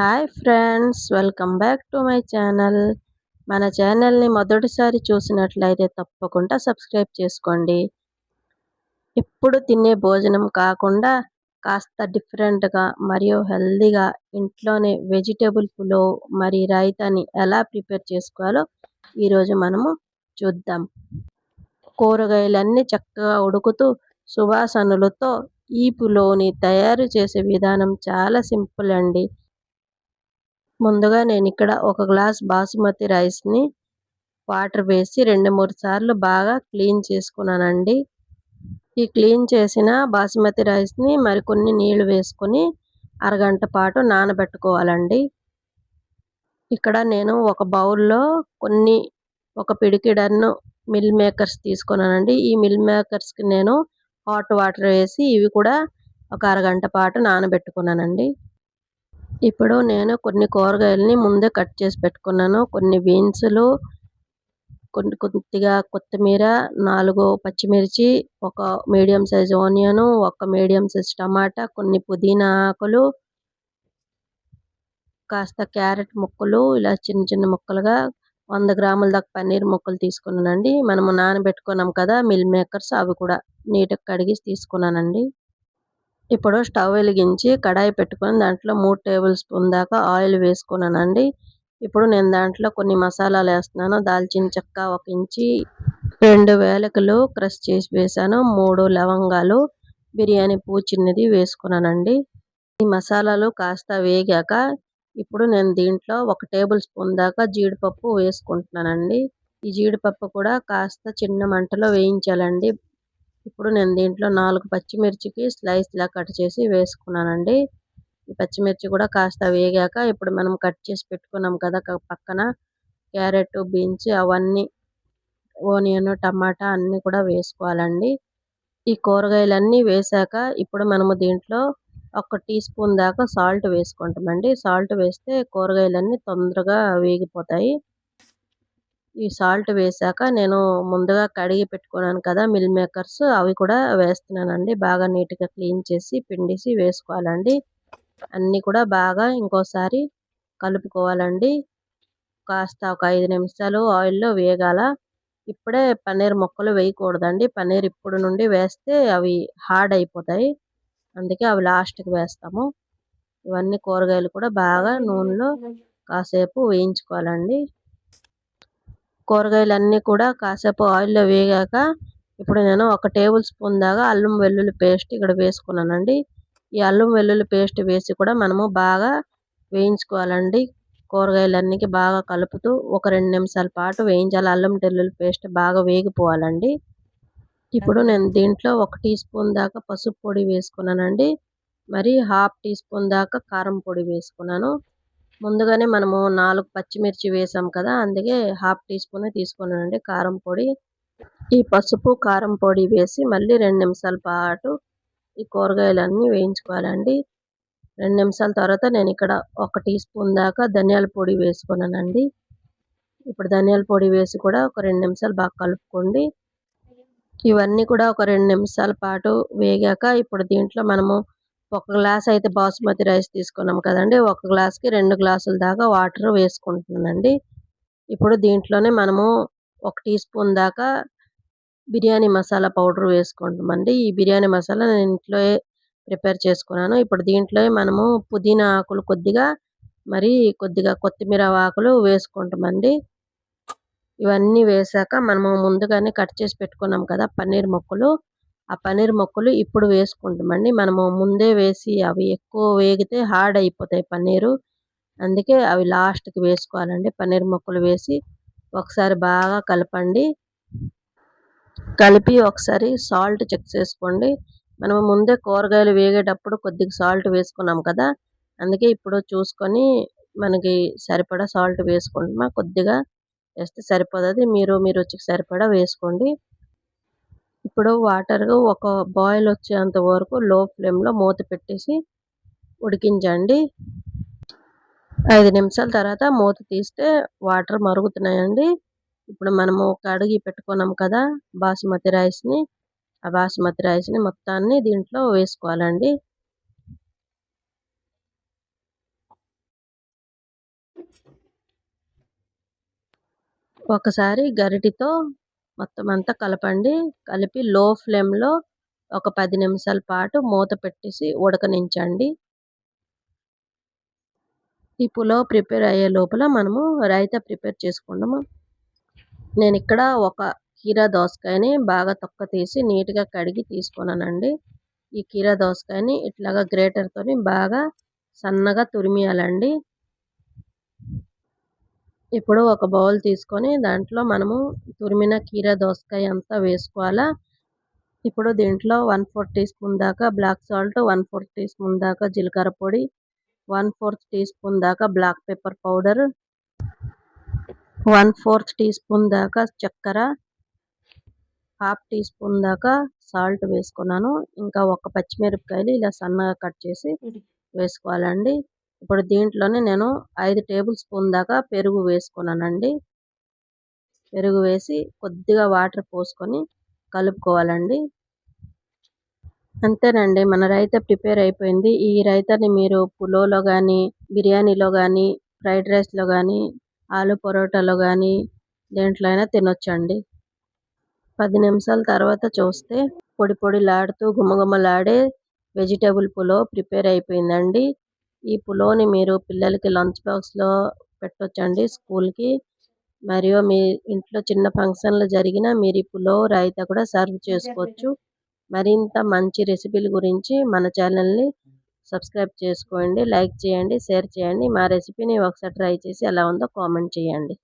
Hi friends, welcome back to my channel. మన ఛానల్ని మొదటిసారి చూసినట్లయితే తప్పకుండా సబ్స్క్రైబ్ చేసుకోండి. ఇప్పుడు తినే భోజనం కాకుండా కాస్త డిఫరెంట్గా మరియు హెల్దీగా ఇంట్లోనే వెజిటేబుల్ పులావ్ మరి రైతాని ఎలా ప్రిపేర్ చేసుకోవాలో ఈరోజు మనము చూద్దాం. కూరగాయలన్నీ చక్కగా ఉడుకుతూ సువాసనలతో ఈ పులావ్ని తయారు చేసే విధానం చాలా సింపుల్ అండి. ముందుగా నేను ఇక్కడ ఒక గ్లాస్ బాసుమతి రైస్ని వాటర్ వేసి 2-3 సార్లు బాగా క్లీన్ చేసుకున్నానండి. ఈ క్లీన్ చేసిన బాసుమతి రైస్ని మరికొన్ని నీళ్లు వేసుకొని అరగంట పాటు నానబెట్టుకోవాలండి. ఇక్కడ నేను ఒక బౌల్లో ఒక పిడికిడన్ను మిల్ మేకర్స్ తీసుకున్నానండి. ఈ మిల్ మేకర్స్కి నేను హాట్ వాటర్ వేసి ఇవి కూడా ఒక అరగంట పాటు నానబెట్టుకున్నానండి. ఇప్పుడు నేను కొన్ని కూరగాయలని ముందే కట్ చేసి పెట్టుకున్నాను. కొన్ని బీన్సులు, కొద్దిగా కొత్తిమీర, 4 పచ్చిమిర్చి, ఒక మీడియం సైజ్ ఆనియన్, ఒక మీడియం సైజ్ టమాటా, కొన్ని పుదీనా ఆకులు, కాస్త క్యారెట్ ముక్కలు ఇలా చిన్న చిన్న ముక్కలుగా 100 గ్రాముల దాకా పన్నీర్ ముక్కలు తీసుకున్నానండి. మనము నానబెట్టుకున్నాం కదా మిల్ మేకర్స్, అవి కూడా నీట్గా కడిగి తీసుకున్నానండి. ఇప్పుడు స్టవ్ వెలిగించి కడాయి పెట్టుకొని దాంట్లో 3 టేబుల్ స్పూన్ దాకా ఆయిల్ వేసుకున్నానండి. ఇప్పుడు నేను దాంట్లో కొన్ని మసాలాలు వేస్తున్నాను. దాల్చిన చెక్క 1 ఇంచి, 2 యాలకులు క్రష్ చేసి వేసాను, 3 లవంగాలు, బిర్యానీ పువ్వు చిన్నది వేసుకున్నానండి. ఈ మసాలాలు కాస్త వేగాక ఇప్పుడు నేను దీంట్లో 1 టేబుల్ స్పూన్ దాకా జీడిపప్పు వేసుకుంటున్నానండి. ఈ జీడిపప్పు కూడా కాస్త చిన్న మంటలో వేయించాలండి. ఇప్పుడు నేను దీంట్లో 4 పచ్చిమిర్చికి స్లైస్లా కట్ చేసి వేసుకున్నానండి. ఈ పచ్చిమిర్చి కూడా కాస్త వేగాక ఇప్పుడు మనం కట్ చేసి పెట్టుకున్నాం కదా పక్కన క్యారెట్, బీన్స్, అవన్నీ ఆనియన్, టమాటా అన్నీ కూడా వేసుకోవాలండి. ఈ కూరగాయలన్నీ వేసాక ఇప్పుడు మనము దీంట్లో 1 టీ స్పూన్ దాకా సాల్ట్ వేసుకుంటామండి. సాల్ట్ వేస్తే కూరగాయలన్నీ తొందరగా వేగిపోతాయి. ఈ సాల్ట్ వేసాక నేను ముందుగా కడిగి పెట్టుకున్నాను కదా మిల్ మేకర్స్, అవి కూడా వేస్తున్నానండి. బాగా నీట్గా క్లీన్ చేసి పిండేసి వేసుకోవాలండి. అన్నీ కూడా బాగా ఇంకోసారి కలుపుకోవాలండి. కాస్త ఒక 5 నిమిషాలు ఆయిల్లో వేగాల. ఇప్పుడే పన్నీర్ ముక్కలు వేయకూడదండి. పన్నీర్ ఇప్పుడు నుండి వేస్తే అవి హార్డ్ అయిపోతాయి. అందుకే అవి లాస్ట్కి వేస్తాము. ఇవన్నీ కూరగాయలు కూడా బాగా నూనెలో కాసేపు వేయించుకోవాలండి. కూరగాయలన్నీ కూడా కాసేపు ఆయిల్లో వేగాక ఇప్పుడు నేను 1 టేబుల్ స్పూన్ దాకా అల్లం వెల్లుల్లి పేస్ట్ ఇక్కడ వేసుకున్నానండి. ఈ అల్లం వెల్లుల్లి పేస్ట్ వేసి కూడా మనము బాగా వేయించుకోవాలండి. కూరగాయలన్నీ బాగా కలుపుతూ ఒక 2 నిమిషాల పాటు వేయించాలి. అల్లం వెల్లుల్లి పేస్ట్ బాగా వేగిపోవాలండి. ఇప్పుడు నేను దీంట్లో 1 టీ స్పూన్ దాకా పసుపు పొడి వేసుకున్నానండి. మరి 1/2 టీ స్పూన్ దాకా కారం పొడి వేసుకున్నాను. ముందుగానే మనము 4 పచ్చిమిర్చి వేసాం కదా, అందుకే 1/2 టీ స్పూన్ తీసుకున్నానండి కారం పొడి. ఈ పసుపు, కారం పొడి వేసి మళ్ళీ 2 నిమిషాల పాటు ఈ కూరగాయలన్నీ వేయించుకోవాలండి. 2 నిమిషాల తర్వాత నేను ఇక్కడ 1 టీ స్పూన్ దాకా ధనియాల పొడి వేసుకున్నానండి. ఇప్పుడు ధనియాల పొడి వేసి కూడా ఒక 2 నిమిషాలు బాగా కలుపుకోండి. ఇవన్నీ కూడా ఒక 2 నిమిషాల పాటు వేగాక ఇప్పుడు దీంట్లో మనము 1 గ్లాస్ అయితే బాసుమతి రైస్ తీసుకున్నాం కదండి, 1 గ్లాస్కి 2 గ్లాసుల దాకా వాటర్ వేసుకుంటున్నానండి. ఇప్పుడు దీంట్లోనే మనము 1 టీ స్పూన్ దాకా బిర్యానీ మసాలా పౌడర్ వేసుకుంటామండి. ఈ బిర్యానీ మసాలా నేను ఇంట్లో ప్రిపేర్ చేసుకున్నాను. ఇప్పుడు దీంట్లో మనము పుదీనా ఆకులు కొద్దిగా, మరి కొద్దిగా కొత్తిమీర ఆకులు వేసుకుంటామండి. ఇవన్నీ వేసాక మనము ముందుగానే కట్ చేసి పెట్టుకున్నాం కదా పన్నీర్ ముక్కలు, ఆ పన్నీర్ ముక్కలు ఇప్పుడు వేసుకుంటామండి. మనము ముందే వేసి అవి ఎక్కువ వేగితే హార్డ్ అయిపోతాయి పన్నీరు, అందుకే అవి లాస్ట్కి వేసుకోవాలండి. పన్నీర్ ముక్కలు వేసి ఒకసారి బాగా కలపండి. కలిపి ఒకసారి సాల్ట్ చెక్ చేసుకోండి. మనము ముందే కూరగాయలు వేగేటప్పుడు కొద్దిగా సాల్ట్ వేసుకున్నాం కదా, అందుకే ఇప్పుడు చూసుకొని మనకి సరిపడా సాల్ట్ వేసుకుంటున్నా. కొద్దిగా వేస్తే సరిపోతుంది, మీరు మీ రుచికి సరిపడా వేసుకోండి. ఇప్పుడు వాటర్ ఒక బాయిల్ వచ్చేంత వరకు లో ఫ్లేమ్లో మూత పెట్టేసి ఉడికించండి. 5 నిమిషాల తర్వాత మూత తీస్తే వాటర్ మరుగుతున్నాయండి. ఇప్పుడు మనము కడిగి పెట్టుకున్నాం కదా బాసుమతి రైస్ని, ఆ బాసుమతి రైస్ని మొత్తాన్ని దీంట్లో వేసుకోవాలండి. ఒకసారి గరిటెతో మొత్తం అంతా కలపండి. కలిపి లో ఫ్లేమ్‌లో ఒక 10 నిమిషాల పాటు మూత పెట్టేసి ఉడకనించండి. ఈ పులావ్ ప్రిపేర్ అయ్యే లోపల మనము రైతా ప్రిపేర్ చేసుకుందాము. నేనిక్కడ ఒక కీరా దోసకాయని బాగా తొక్క తీసి నీట్‌గా కడిగి తీసుకున్నానండి. ఈ కీరా దోసకాయని ఇట్లాగా గ్రేటర్‌తోని బాగా సన్నగా తురిమియాలండి. ఇప్పుడు ఒక బౌల్ తీసుకొని దాంట్లో మనము తురిమిన కీరా దోసకాయ అంతా వేసుకోవాలా. ఇప్పుడు దీంట్లో 1/4 టీ స్పూన్ దాకా బ్లాక్ సాల్ట్, 1/4 టీ స్పూన్ దాకా జీలకర్ర పొడి, 1/4 టీ స్పూన్ దాకా black pepper powder, 1/4 teaspoon దాకా చక్కెర, హాఫ్ టీ స్పూన్ దాకా సాల్ట్ వేసుకున్నాను. ఇంకా ఒక పచ్చిమిరపకాయలు ఇలా సన్నగా కట్ చేసి వేసుకోవాలండి. ఇప్పుడు దీంట్లోనే నేను 5 టేబుల్ స్పూన్ దాకా పెరుగు వేసుకున్నానండి. పెరుగు వేసి కొద్దిగా వాటర్ పోసుకొని కలుపుకోవాలండి. అంతేనండి, మన రైతా ప్రిపేర్ అయిపోయింది. ఈ రైతాని మీరు పులావ్‌లో గానీ, బిర్యానీలో గానీ, ఫ్రైడ్ రైస్‌లో గానీ, ఆలు పరోటాలో గానీ దేంట్లో అయినా తినొచ్చండి. 10 నిమిషాల తర్వాత చూస్తే పొడి పొడిలాడుతూ గుమగుమలాడే వెజిటబుల్ పులావ్ ప్రిపేర్ అయిపోయిందండి. ఈ పులావ్‌ని మీరు పిల్లలకి లంచ్ బాక్స్‌లో పెట్టొచ్చండి స్కూల్‌కి. మరియు మీ ఇంట్లో చిన్న ఫంక్షన్‌లు జరిగినా మీరు ఈ పులావ్, రైతా కూడా సర్వ్ చేసుకోవచ్చు. మరింత మంచి రెసిపీల గురించి మన ఛానల్‌ని సబ్స్క్రైబ్ చేసుకోండి, లైక్ చేయండి, షేర్ చేయండి. మా రెసిపీని ఒకసారి ట్రై చేసి ఎలా ఉందో కామెంట్ చేయండి.